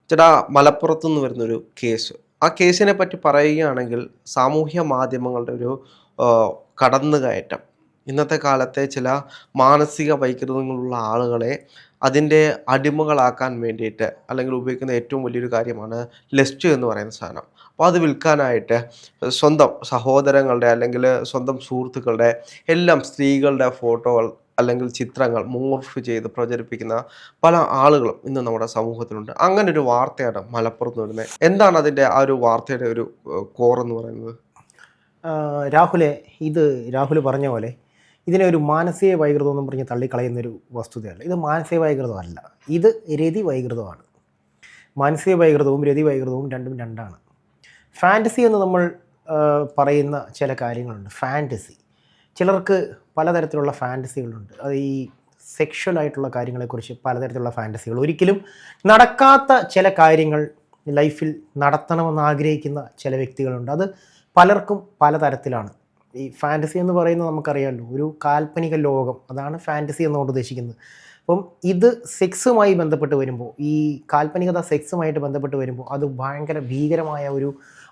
ചേട്ടാ മലപ്പുറത്തു നിന്ന് വരുന്നൊരു കേസ്. ആ കേസിനെ പറ്റി പറയുകയാണെങ്കിൽ സാമൂഹ്യ മാധ്യമങ്ങളുടെ ഒരു കടന്നുകയറ്റം. ഇന്നത്തെ കാലത്തെ ചില മാനസിക വൈകൃതങ്ങളുള്ള ആളുകളെ അതിൻ്റെ അടിമകളാക്കാൻ വേണ്ടിയിട്ട് അല്ലെങ്കിൽ ഉപയോഗിക്കുന്ന ഏറ്റവും വലിയൊരു കാര്യമാണ് ലെസ്റ്റ് എന്ന് പറയുന്ന സാധനം. അപ്പോൾ അത് വിൽക്കാനായിട്ട് സ്വന്തം സഹോദരങ്ങളുടെ അല്ലെങ്കിൽ സ്വന്തം സുഹൃത്തുക്കളുടെ എല്ലാം സ്ത്രീകളുടെ ഫോട്ടോകൾ അല്ലെങ്കിൽ ചിത്രങ്ങൾ മോർഫ് ചെയ്ത് പ്രചരിപ്പിക്കുന്ന പല ആളുകളും ഇന്ന് നമ്മുടെ സമൂഹത്തിലുണ്ട്. അങ്ങനെ ഒരു വാർത്തയാണ് മലപ്പുറത്ത് വരുന്നത്. എന്താണ് അതിൻ്റെ ആ ഒരു വാർത്തയുടെ ഒരു കോർ എന്ന് പറയുന്നത്? രാഹുലെ, ഇത് രാഹുൽ പറഞ്ഞ പോലെ ഇതിനെ ഒരു മാനസിക വൈകൃതം എന്നും പറഞ്ഞ് തള്ളിക്കളയുന്നൊരു വസ്തുതയല്ല. ഇത് മാനസിക വൈകൃതമല്ല, ഇത് രതി വൈകൃതമാണ്. മാനസിക വൈകൃതവും രതി വൈകൃതവും രണ്ടും രണ്ടാണ്. ഫാൻറ്റസി എന്ന് നമ്മൾ പറയുന്ന ചില കാര്യങ്ങളുണ്ട്. ഫാൻറ്റസി ചിലർക്ക് പലതരത്തിലുള്ള ഫാൻറ്റസികളുണ്ട്. അത് ഈ സെക്ഷൽ ആയിട്ടുള്ള കാര്യങ്ങളെക്കുറിച്ച് പലതരത്തിലുള്ള ഫാൻറ്റസികൾ, ഒരിക്കലും നടക്കാത്ത ചില കാര്യങ്ങൾ ലൈഫിൽ നടത്തണമെന്ന് ആഗ്രഹിക്കുന്ന ചില വ്യക്തികളുണ്ട്. അത് പലർക്കും പലതരത്തിലാണ്. ഈ ഫാൻറ്റസി എന്ന് പറയുന്നത് നമുക്കറിയാമല്ലോ, ഒരു കാൽപ്പനിക ലോകം, അതാണ് ഫാൻറ്റസി എന്നുകൊണ്ട് ഉദ്ദേശിക്കുന്നത്. അപ്പം ഇത് സെക്സുമായി ബന്ധപ്പെട്ട് വരുമ്പോൾ, ഈ കാൽപ്പനികത സെക്സുമായിട്ട് ബന്ധപ്പെട്ട് വരുമ്പോൾ അത് ഭയങ്കര ഭീകരമായ ഒരു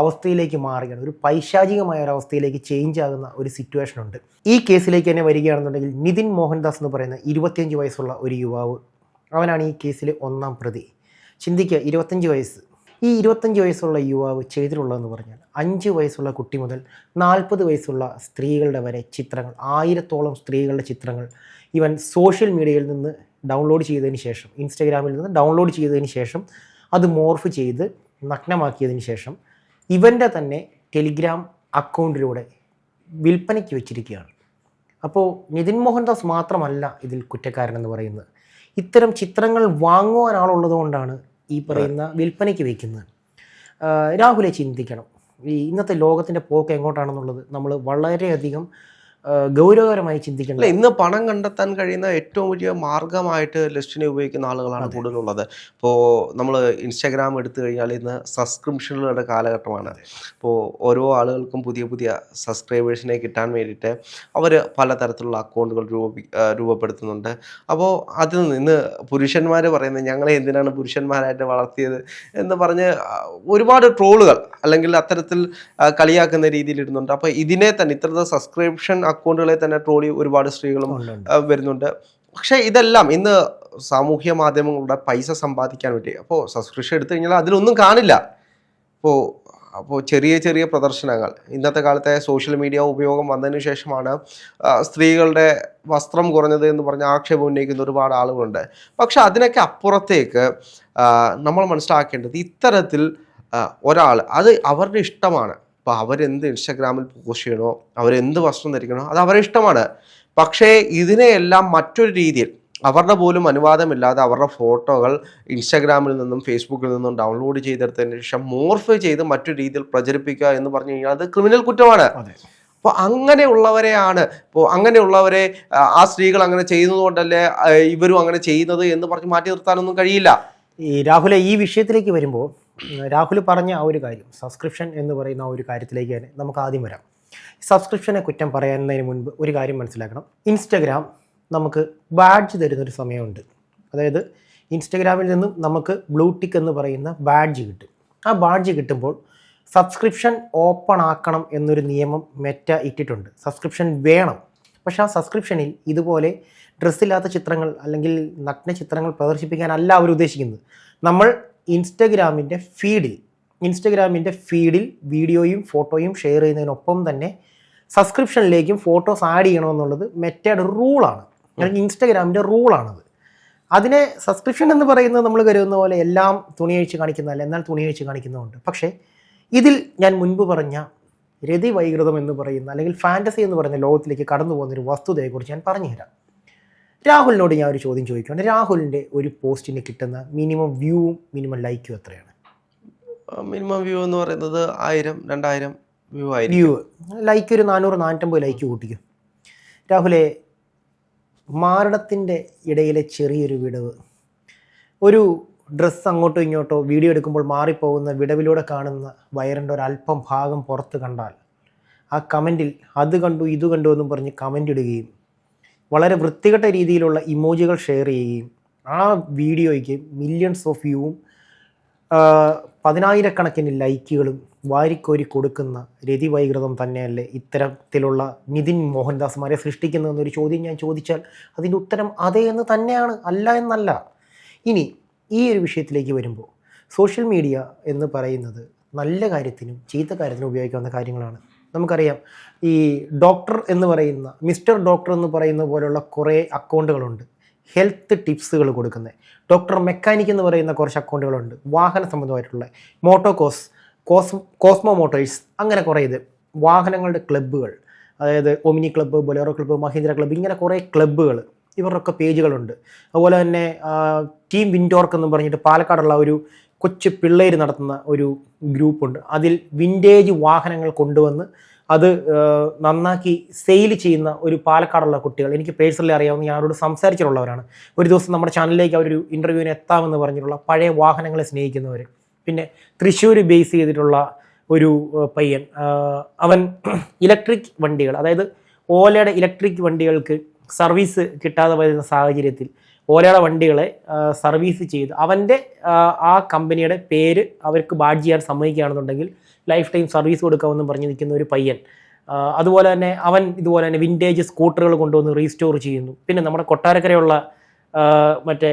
അവസ്ഥയിലേക്ക് മാറുകയാണ്. ഒരു പൈശാചികമായ ഒരു അവസ്ഥയിലേക്ക് ചേഞ്ച് ആകുന്ന ഒരു സിറ്റുവേഷൻ ഉണ്ട്. ഈ കേസിലേക്ക് തന്നെ വരികയാണെന്നുണ്ടെങ്കിൽ നിതിൻ മോഹൻദാസ് എന്ന് പറയുന്ന 25 വയസ്സുള്ള ഒരു യുവാവ്, അവനാണ് ഈ കേസിലെ ഒന്നാം പ്രതി. ചിന്തിക്കുക, 25 വയസ്സ്. ഈ 25 വയസ്സുള്ള യുവാവ് ചെയ്തിട്ടുള്ളതെന്ന് പറഞ്ഞാൽ 5 വയസ്സുള്ള കുട്ടി മുതൽ 40 വയസ്സുള്ള സ്ത്രീകളുടെ വരെ ചിത്രങ്ങൾ, 1000-ഓളം സ്ത്രീകളുടെ ചിത്രങ്ങൾ ഇവൻ സോഷ്യൽ മീഡിയയിൽ നിന്ന് ഡൗൺലോഡ് ചെയ്തതിന് ശേഷം, ഇൻസ്റ്റഗ്രാമിൽ നിന്ന് ഡൗൺലോഡ് ചെയ്തതിന് ശേഷം അത് മോർഫ് ചെയ്ത് നഗ്നമാക്കിയതിന് ശേഷം ഇവൻ്റെ തന്നെ ടെലിഗ്രാം അക്കൗണ്ടിലൂടെ വിൽപ്പനയ്ക്ക് വെച്ചിരിക്കുകയാണ്. അപ്പോൾ നിതിൻ മോഹൻദാസ് മാത്രമല്ല ഇതിൽ കുറ്റക്കാരനെന്ന് പറയുന്നത്. ഇത്തരം ചിത്രങ്ങൾ വാങ്ങുവാൻ ആളുള്ളത് കൊണ്ടാണ് ഈ പറയുന്ന വിൽപ്പനയ്ക്ക് വയ്ക്കുന്നത്. രാഹുലെ, ചിന്തിക്കണം, ഈ ഇന്നത്തെ ലോകത്തിൻ്റെ പോക്ക് എങ്ങോട്ടാണെന്നുള്ളത് നമ്മൾ വളരെയധികം ഗൗരവകരമായി ചിന്തിക്കേണ്ടത്. ഇന്ന് പണം കണ്ടെത്താൻ കഴിയുന്ന ഏറ്റവും വലിയ മാർഗമായിട്ട് ലിസ്റ്റിനെ ഉപയോഗിക്കുന്ന ആളുകളാണ് കൂടുതലുള്ളത്. ഇപ്പോൾ നമ്മൾ ഇൻസ്റ്റാഗ്രാം എടുത്തു കഴിഞ്ഞാൽ ഇന്ന് സബ്സ്ക്രിപ്ഷനുകളുടെ കാലഘട്ടമാണ്. ഇപ്പോൾ ഓരോ ആളുകൾക്കും പുതിയ പുതിയ സബ്സ്ക്രൈബേഴ്സിനെ കിട്ടാൻ വേണ്ടിയിട്ട് അവർ പലതരത്തിലുള്ള അക്കൗണ്ടുകൾ രൂപപ്പെടുത്തുന്നുണ്ട്. അപ്പോൾ അതിൽ നിന്ന് പുരുഷന്മാർ പറയുന്നത് ഞങ്ങളെ എന്തിനാണ് പുരുഷന്മാരായിട്ട് വളർത്തിയത് എന്ന് പറഞ്ഞ് ഒരുപാട് ട്രോളുകൾ അല്ലെങ്കിൽ അത്തരത്തിൽ കളിയാക്കുന്ന രീതിയിൽ ഇടുന്നുണ്ട്. അപ്പോൾ ഇതിനെ തന്നെ ഇത്തരത്തിൽ സബ്സ്ക്രിപ്ഷൻ അക്കൗണ്ടുകളെ തന്നെ ട്രോളി ഒരുപാട് സ്ത്രീകളും വരുന്നുണ്ട്. പക്ഷെ ഇതെല്ലാം ഇന്ന് സാമൂഹ്യ മാധ്യമങ്ങളുടെ പൈസ സമ്പാദിക്കാൻ വേണ്ടി. അപ്പോൾ സബ്സ്ക്രിപ്ഷൻ എടുത്തു കഴിഞ്ഞാൽ അതിലൊന്നും കാണില്ല. അപ്പോൾ ചെറിയ ചെറിയ പ്രദർശനങ്ങൾ, ഇന്നത്തെ കാലത്തെ സോഷ്യൽ മീഡിയ ഉപയോഗം വന്നതിന് ശേഷമാണ് സ്ത്രീകളുടെ വസ്ത്രം കുറഞ്ഞത് എന്ന് പറഞ്ഞ് ആക്ഷേപം ഉന്നയിക്കുന്ന ഒരുപാട് ആളുകളുണ്ട്. പക്ഷെ അതിനൊക്കെ അപ്പുറത്തേക്ക് നമ്മൾ മനസ്സിലാക്കേണ്ടത്, ഇത്തരത്തിൽ ഒരാൾ അത് അവരുടെ ഇഷ്ടമാണ്. അപ്പോൾ അവരെന്ത് ഇൻസ്റ്റാഗ്രാമിൽ പോസ്റ്റ് ചെയ്യണോ, അവരെന്ത് വസ്ത്രം ധരിക്കണോ, അത് അവരുടെ ഇഷ്ടമാണ്. പക്ഷേ ഇതിനെയെല്ലാം മറ്റൊരു രീതിയിൽ അവരുടെ പോലും അനുവാദമില്ലാതെ അവരുടെ ഫോട്ടോകൾ ഇൻസ്റ്റാഗ്രാമിൽ നിന്നും ഫേസ്ബുക്കിൽ നിന്നും ഡൗൺലോഡ് ചെയ്തെടുത്തതിന് ശേഷം മോർഫ് ചെയ്ത് മറ്റൊരു രീതിയിൽ പ്രചരിപ്പിക്കുക എന്ന് പറഞ്ഞു കഴിഞ്ഞാൽ അത് ക്രിമിനൽ കുറ്റമാണ്. അപ്പോൾ അങ്ങനെയുള്ളവരെ ആ സ്ത്രീകൾ അങ്ങനെ ചെയ്യുന്നത് കൊണ്ടല്ലേ ഇവരും അങ്ങനെ ചെയ്യുന്നത് എന്ന് പറഞ്ഞ് മാറ്റി നിർത്താനൊന്നും കഴിയില്ല. ഈ രാഹുലെ, ഈ വിഷയത്തിലേക്ക് വരുമ്പോൾ രാഹുൽ പറഞ്ഞ ആ ഒരു കാര്യം, സബ്സ്ക്രിപ്ഷൻ എന്ന് പറയുന്ന ആ ഒരു കാര്യത്തിലേക്ക് തന്നെ നമുക്ക് ആദ്യം വരാം. സബ്സ്ക്രിപ്ഷനെ കുറ്റം പറയുന്നതിന് മുൻപ് ഒരു കാര്യം മനസ്സിലാക്കണം. ഇൻസ്റ്റഗ്രാം നമുക്ക് ബാഡ്ജ് തരുന്നൊരു സമയമുണ്ട്. അതായത് ഇൻസ്റ്റഗ്രാമിൽ നിന്നും നമുക്ക് ബ്ലൂടിക്ക് എന്ന് പറയുന്ന ബാഡ്ജ് കിട്ടും. ആ ബാഡ്ജ് കിട്ടുമ്പോൾ സബ്സ്ക്രിപ്ഷൻ ഓപ്പൺ ആക്കണം എന്നൊരു നിയമം മെറ്റ ഇട്ടിട്ടുണ്ട്. സബ്സ്ക്രിപ്ഷൻ വേണം. പക്ഷേ ആ സബ്സ്ക്രിപ്ഷനിൽ ഇതുപോലെ ഡ്രസ്സില്ലാത്ത ചിത്രങ്ങൾ അല്ലെങ്കിൽ നഗ്ന ചിത്രങ്ങൾ പ്രദർശിപ്പിക്കാനല്ല അവർ ഉദ്ദേശിക്കുന്നത്. നമ്മൾ ഇൻസ്റ്റഗ്രാമിൻ്റെ ഫീഡിൽ വീഡിയോയും ഫോട്ടോയും ഷെയർ ചെയ്യുന്നതിനൊപ്പം തന്നെ സബ്സ്ക്രിപ്ഷനിലേക്കും ഫോട്ടോസ് ആഡ് ചെയ്യണമെന്നുള്ളത് മെറ്റയുടെ റൂളാണ്, അല്ലെങ്കിൽ ഇൻസ്റ്റഗ്രാമിൻ്റെ റൂളാണത്. അതിനെ സബ്സ്ക്രിപ്ഷൻ എന്ന് പറയുന്നത് നമ്മൾ കരുതുന്ന പോലെ എല്ലാം തുണിയഴിച്ച് കാണിക്കുന്നതല്ല, എന്നാൽ തുണിയഴിച്ച് കാണിക്കുന്നുമുണ്ട്. പക്ഷേ ഇതിൽ ഞാൻ മുൻപ് പറഞ്ഞ രതി വൈകൃതം എന്ന് പറയുന്ന അല്ലെങ്കിൽ ഫാൻറ്റസി എന്ന് പറയുന്ന ലോകത്തിലേക്ക് കടന്നു പോകുന്നൊരു വസ്തുതയെക്കുറിച്ച് ഞാൻ പറഞ്ഞുതരാം. രാഹുലിനോട് ഞാൻ ഒരു ചോദ്യം ചോദിക്കുകയാണ്. രാഹുലിൻ്റെ ഒരു പോസ്റ്റിന് കിട്ടുന്ന മിനിമം വ്യൂവും മിനിമം ലൈക്കും എത്രയാണ്? മിനിമം വ്യൂ എന്ന് പറയുന്നത് 1000-2000 വ്യൂ. ലൈക്ക് ഒരു 400-450 ലൈക്ക് കൂട്ടിക്കും. രാഹുലെ, മാരണത്തിൻ്റെ ഇടയിലെ ചെറിയൊരു വിടവ്, ഒരു ഡ്രസ്സ് അങ്ങോട്ടോ ഇങ്ങോട്ടോ വീഡിയോ എടുക്കുമ്പോൾ മാറിപ്പോകുന്ന വിടവിലൂടെ കാണുന്ന വയറിൻ്റെ ഒരല്പം ഭാഗം പുറത്ത് കണ്ടാൽ ആ കമൻറ്റിൽ അത് കണ്ടു ഇത് കണ്ടു എന്നും പറഞ്ഞ് കമൻ്റ് ഇടുകയും വളരെ വൃത്തികെട്ട രീതിയിലുള്ള ഇമോജികൾ ഷെയർ ചെയ്യുകയും ആ വീഡിയോയ്ക്ക് മില്യൺസ് ഓഫ് വ്യൂവും പതിനായിരക്കണക്കിന് ലൈക്കുകളും വാരിക്കോരി കൊടുക്കുന്ന രതി വൈകൃതം തന്നെയല്ലേ ഇത്തരത്തിലുള്ള നിതിൻ മോഹൻദാസ്മാരെ സൃഷ്ടിക്കുന്നതെന്നൊരു ചോദ്യം ഞാൻ ചോദിച്ചാൽ അതിൻ്റെ ഉത്തരം അതേ എന്ന് തന്നെയാണ്, അല്ല എന്നല്ല. ഇനി ഈ ഒരു വിഷയത്തിലേക്ക് വരുമ്പോൾ സോഷ്യൽ മീഡിയ എന്ന് പറയുന്നത് നല്ല കാര്യത്തിനും ചീത്ത കാര്യത്തിനും ഉപയോഗിക്കാവുന്ന കാര്യങ്ങളാണ്. നമുക്കറിയാം, ഈ ഡോക്ടർ എന്ന് പറയുന്ന മിസ്റ്റർ ഡോക്ടർ എന്ന് പറയുന്ന പോലെയുള്ള കുറേ അക്കൗണ്ടുകളുണ്ട് ഹെൽത്ത് ടിപ്സുകൾ കൊടുക്കുന്നത്. ഡോക്ടർ മെക്കാനിക് എന്ന് പറയുന്ന കുറച്ച് അക്കൗണ്ടുകളുണ്ട് വാഹന സംബന്ധമായിട്ടുള്ള. കോസ്മോ മോട്ടോഴ്സ്, അങ്ങനെ കുറേ വാഹനങ്ങളുടെ ക്ലബ്ബുകൾ, അതായത് Omni club, Bolero club, Mahindra club, ഇങ്ങനെ കുറേ ക്ലബ്ബുകൾ, ഇവരുടെയൊക്കെ പേജുകളുണ്ട്. അതുപോലെ തന്നെ ടീം വിൻഡോർക്ക് എന്ന് പറഞ്ഞിട്ട് പാലക്കാടുള്ള ഒരു കൊച്ചു പിള്ളേർ നടത്തുന്ന ഒരു ഗ്രൂപ്പുണ്ട്. അതിൽ വിൻറ്റേജ് വാഹനങ്ങൾ കൊണ്ടുവന്ന് അത് നന്നാക്കി സെയിൽ ചെയ്യുന്ന ഒരു പാലക്കാടുള്ള കുട്ടികൾ, എനിക്ക് പേഴ്സണലി അറിയാവുന്ന, ഞാൻ അവരോട് സംസാരിച്ചിട്ടുള്ളവരാണ്. ഒരു ദിവസം നമ്മുടെ ചാനലിലേക്ക് അവരൊരു ഇൻ്റർവ്യൂവിന് എത്താമെന്ന് പറഞ്ഞിട്ടുള്ള പഴയ വാഹനങ്ങളെ സ്നേഹിക്കുന്നവർ. പിന്നെ തൃശ്ശൂർ ബേസ് ചെയ്തിട്ടുള്ള ഒരു പയ്യൻ, അവൻ ഇലക്ട്രിക് വണ്ടികൾ, അതായത് ഓലയുടെ ഇലക്ട്രിക് വണ്ടികൾക്ക് സർവീസ് കിട്ടാതെ വരുന്ന സാഹചര്യത്തിൽ ഓലയുടെ വണ്ടികളെ സർവീസ് ചെയ്ത് അവൻ്റെ ആ കമ്പനിയുടെ പേര് അവർക്ക് ബാഡ്ജ് ചെയ്യാൻ സമ്മതിക്കുകയാണെന്നുണ്ടെങ്കിൽ ലൈഫ് ടൈം സർവീസ് കൊടുക്കാമെന്നും പറഞ്ഞ് നിൽക്കുന്ന ഒരു പയ്യൻ. അതുപോലെ തന്നെ അവൻ ഇതുപോലെ തന്നെ വിൻറ്റേജ് സ്കൂട്ടറുകൾ കൊണ്ടുവന്ന് റീസ്റ്റോർ ചെയ്യുന്നു. പിന്നെ നമ്മുടെ കൊട്ടാരക്കരയുള്ള മറ്റേ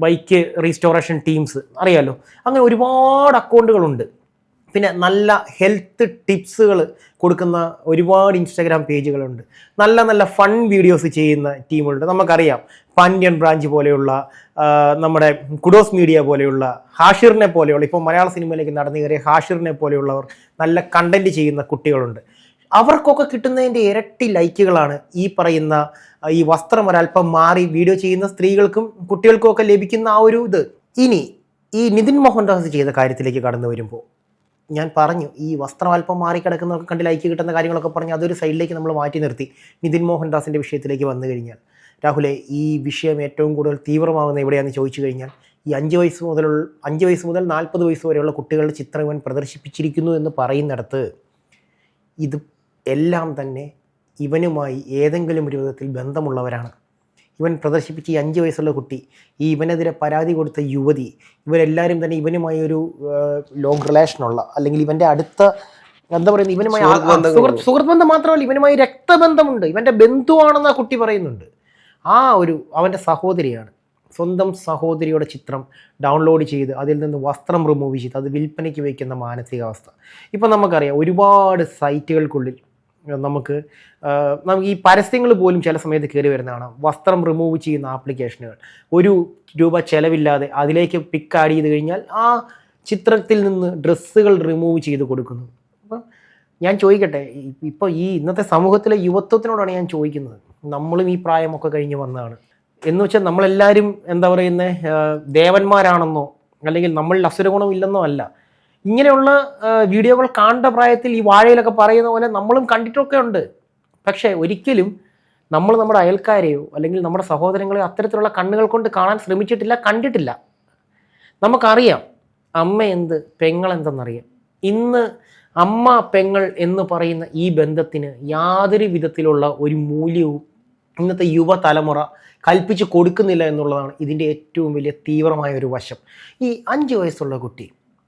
ബൈക്ക് റീസ്റ്റോറേഷൻ ടീംസ് അറിയാമല്ലോ, അങ്ങനെ ഒരുപാട് അക്കൗണ്ടുകളുണ്ട്. പിന്നെ നല്ല ഹെൽത്ത് ടിപ്സുകൾ കൊടുക്കുന്ന ഒരുപാട് ഇൻസ്റ്റാഗ്രാം പേജുകളുണ്ട്. നല്ല നല്ല ഫൺ വീഡിയോസ് ചെയ്യുന്ന ടീമുകളുണ്ട്. നമുക്കറിയാം, പാൻഡ്യൻ ബ്രാഞ്ച് പോലെയുള്ള, നമ്മുടെ കുഡോസ് മീഡിയ പോലെയുള്ള, ഹാഷിറിനെ പോലെയുള്ള, ഇപ്പോൾ മലയാള സിനിമയിലേക്ക് നടന്നു കയറിയ ഹാഷിറിനെ പോലെയുള്ളവർ നല്ല കണ്ടന്റ് ചെയ്യുന്ന കുട്ടികളുണ്ട്. അവർക്കൊക്കെ കിട്ടുന്നതിൻ്റെ ഇരട്ടി ലൈക്കുകളാണ് ഈ പറയുന്ന ഈ വസ്ത്രം ഒരല്പം മാറി വീഡിയോ ചെയ്യുന്ന സ്ത്രീകൾക്കും കുട്ടികൾക്കും ഒക്കെ ലഭിക്കുന്ന ആ ഒരു ഇത്. ഇനി ഈ നിതിൻ മോഹൻദാസ് ചെയ്ത കാര്യത്തിലേക്ക് കടന്നു വരുമ്പോൾ ഞാൻ പറഞ്ഞു, ഈ വസ്ത്രം അല്പം മാറിക്കിടക്കുന്നതൊക്കെ കണ്ട് ലൈക്ക് കിട്ടുന്ന കാര്യങ്ങളൊക്കെ പറഞ്ഞ് അതൊരു സൈഡിലേക്ക് നമ്മൾ മാറ്റി നിർത്തി നിതിൻ മോഹൻദാസിൻ്റെ വിഷയത്തിലേക്ക് വന്നു കഴിഞ്ഞാൽ, രാഹുലെ, ഈ വിഷയം ഏറ്റവും കൂടുതൽ തീവ്രമാകുന്ന എവിടെയാണെന്ന് ചോദിച്ചു കഴിഞ്ഞാൽ ഈ 5 വയസ്സ് മുതൽ 40 വയസ്സ് വരെയുള്ള കുട്ടികളുടെ ചിത്രം ഇവൻ പ്രദർശിപ്പിച്ചിരിക്കുന്നു എന്ന് പറയുന്നിടത്ത് ഇത് എല്ലാം തന്നെ ഇവനുമായി ഏതെങ്കിലും ഒരു വിധത്തിൽ ബന്ധമുള്ളവരാണ്. ഇവൻ പ്രദർശിപ്പിച്ച ഈ 5 വയസ്സുള്ള കുട്ടി, ഈ ഇവനെതിരെ പരാതി കൊടുത്ത യുവതി, ഇവരെല്ലാവരും തന്നെ ഇവനുമായി ഒരു ലോങ് റിലേഷനുള്ള, അല്ലെങ്കിൽ ഇവൻ്റെ അടുത്ത എന്താ പറയുന്നത്, ഇവനുമായി സുഹൃത്ത് ബന്ധം മാത്രമല്ല, ഇവനുമായി രക്തബന്ധമുണ്ട്, ഇവൻ്റെ ബന്ധുവാണെന്ന് ആ കുട്ടി പറയുന്നുണ്ട്. ആ ഒരു അവൻ്റെ സഹോദരിയാണ്. സ്വന്തം സഹോദരിയുടെ ചിത്രം ഡൗൺലോഡ് ചെയ്ത് അതിൽ നിന്ന് വസ്ത്രം റിമൂവ് ചെയ്ത് അത് വിൽപ്പനയ്ക്ക് വയ്ക്കുന്ന മാനസികാവസ്ഥ. ഇപ്പം നമുക്കറിയാം, ഒരുപാട് സൈറ്റുകൾക്കുള്ളിൽ നമുക്ക് ഈ പരസ്യങ്ങൾ പോലും ചില സമയത്ത് കയറി വരുന്നതാണ്. വസ്ത്രം റിമൂവ് ചെയ്യുന്ന ആപ്ലിക്കേഷനുകൾ, ₹1 ചിലവില്ലാതെ അതിലേക്ക് പിക്ക് ആഡ് ചെയ്ത് കഴിഞ്ഞാൽ ആ ചിത്രത്തിൽ നിന്ന് ഡ്രസ്സുകൾ റിമൂവ് ചെയ്ത് കൊടുക്കുന്നു. അപ്പം ഞാൻ ചോദിക്കട്ടെ, ഇപ്പോൾ ഈ ഇന്നത്തെ സമൂഹത്തിലെ യുവത്വത്തിനോടാണ് ഞാൻ ചോദിക്കുന്നത്. നമ്മളും ഈ പ്രായമൊക്കെ കഴിഞ്ഞ് വന്നതാണ് എന്ന് വെച്ചാൽ നമ്മളെല്ലാവരും എന്താ പറയുന്നത്, ദേവന്മാരാണെന്നോ അല്ലെങ്കിൽ നമ്മളിൽ അസുരഗുണം ഇല്ലെന്നോ അല്ല. ഇങ്ങനെയുള്ള വീഡിയോകൾ കാണേണ്ട പ്രായത്തിൽ ഈ വാഴയിലൊക്കെ പറയുന്ന പോലെ നമ്മളും കണ്ടിട്ടൊക്കെ ഉണ്ട്. പക്ഷേ ഒരിക്കലും നമ്മൾ നമ്മുടെ അയൽക്കാരെയോ അല്ലെങ്കിൽ നമ്മുടെ സഹോദരങ്ങളെയോ അത്തരത്തിലുള്ള കണ്ണുകൾ കൊണ്ട് കാണാൻ ശ്രമിച്ചിട്ടില്ല, കണ്ടിട്ടില്ല. നമുക്കറിയാം അമ്മ എന്ത്, പെങ്ങൾ എന്തെന്നറിയാം. ഇന്ന് അമ്മ പെങ്ങൾ എന്ന് പറയുന്ന ഈ ബന്ധത്തിന് യാതൊരു വിധത്തിലുള്ള ഒരു മൂല്യവും ഇന്നത്തെ യുവതലമുറ കൽപ്പിച്ച് കൊടുക്കുന്നില്ല എന്നുള്ളതാണ് ഇതിൻ്റെ ഏറ്റവും വലിയ തീവ്രമായ ഒരു വശം. ഈ 5 വയസ്സുള്ള കുട്ടി,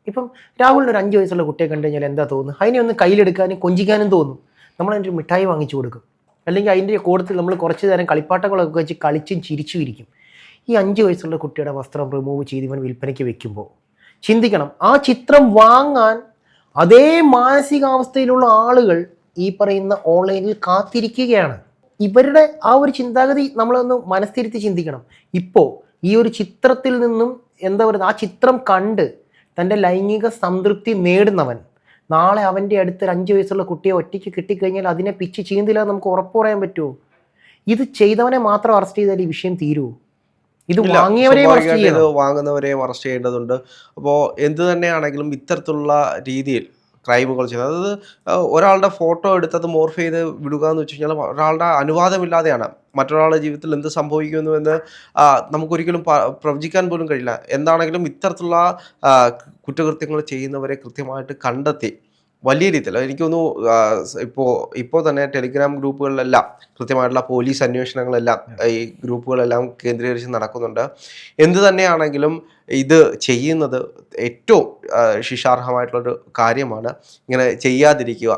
ഇപ്പം രാഹുലിന് ഒരു 5 വയസ്സുള്ള കുട്ടിയെ കണ്ടു കഴിഞ്ഞാൽ എന്താ തോന്നുന്നു? അതിനെ ഒന്ന് കയ്യിലെടുക്കാനും കൊഞ്ചിക്കാനും തോന്നും. നമ്മളതിൻ്റെ മിഠായി വാങ്ങിച്ചു കൊടുക്കും, അല്ലെങ്കിൽ അതിൻ്റെ കൂട്ടത്തിൽ നമ്മൾ കുറച്ച് നേരം കളിപ്പാട്ടങ്ങളൊക്കെ വെച്ച് കളിച്ചും ചിരിച്ചും ഇരിക്കും. ഈ 5 വയസ്സുള്ള കുട്ടിയുടെ വസ്ത്രം റിമൂവ് ചെയ്ത് ഇവൻ വിൽപ്പനയ്ക്ക് വെക്കുമ്പോൾ ചിന്തിക്കണം, ആ ചിത്രം വാങ്ങാൻ അതേ മാനസികാവസ്ഥയിലുള്ള ആളുകൾ ഈ പറയുന്ന ഓൺലൈനിൽ കാത്തിരിക്കുകയാണ്. ഇവരുടെ ആ ഒരു ചിന്താഗതി നമ്മളൊന്ന് മനസ്സിരുത്തി ചിന്തിക്കണം. ഇപ്പോൾ ഈ ഒരു ചിത്രത്തിൽ നിന്നും എന്താ പറയുക, ആ ചിത്രം കണ്ട് തൻ്റെ ലൈംഗിക സംതൃപ്തി നേടുന്നവൻ നാളെ അവൻ്റെ അടുത്ത് 5 വയസ്സുള്ള കുട്ടിയെ ഒറ്റയ്ക്ക് കിട്ടിക്കഴിഞ്ഞാൽ അതിനെ പിച്ച് ചീന്തില്ല നമുക്ക് ഉറപ്പ് പറയാൻ പറ്റുമോ? ഇത് ചെയ്തവനെ മാത്രം അറസ്റ്റ് ചെയ്താൽ ഈ വിഷയം തീരുമോ? ഇത് വാങ്ങുന്നവരെയും അറസ്റ്റ് ചെയ്യേണ്ടതുണ്ട്. അപ്പോൾ എന്ത് തന്നെയാണെങ്കിലും ഇത്തരത്തിലുള്ള രീതിയിൽ ക്രൈമുകൾ ചെയ്യുന്നത്, അതായത് ഒരാളുടെ ഫോട്ടോ എടുത്തത് മോർഫ് ചെയ്ത് വിടുക എന്ന് വെച്ച് കഴിഞ്ഞാൽ ഒരാളുടെ അനുവാദമില്ലാതെയാണ്. മറ്റൊരാളുടെ ജീവിതത്തിൽ എന്ത് സംഭവിക്കുന്നുവെന്ന് നമുക്കൊരിക്കലും പ്രവചിക്കാൻ പോലും കഴിയില്ല. എന്താണെങ്കിലും ഇത്തരത്തിലുള്ള കുറ്റകൃത്യങ്ങൾ ചെയ്യുന്നവരെ കൃത്യമായിട്ട് കണ്ടെത്തി വലിയ രീതിയിൽ എനിക്ക് തോന്നുന്നു ഇപ്പോൾ തന്നെ ടെലിഗ്രാം ഗ്രൂപ്പുകളിലെല്ലാം കൃത്യമായിട്ടുള്ള പോലീസ് അന്വേഷണങ്ങളെല്ലാം ഈ ഗ്രൂപ്പുകളെല്ലാം കേന്ദ്രീകരിച്ച് നടക്കുന്നുണ്ട്. എന്ത് തന്നെയാണെങ്കിലും ഇത് ചെയ്യുന്നത് ഏറ്റവും ശിക്ഷാർഹമായിട്ടുള്ളൊരു കാര്യമാണ്. ഇങ്ങനെ ചെയ്യാതിരിക്കുക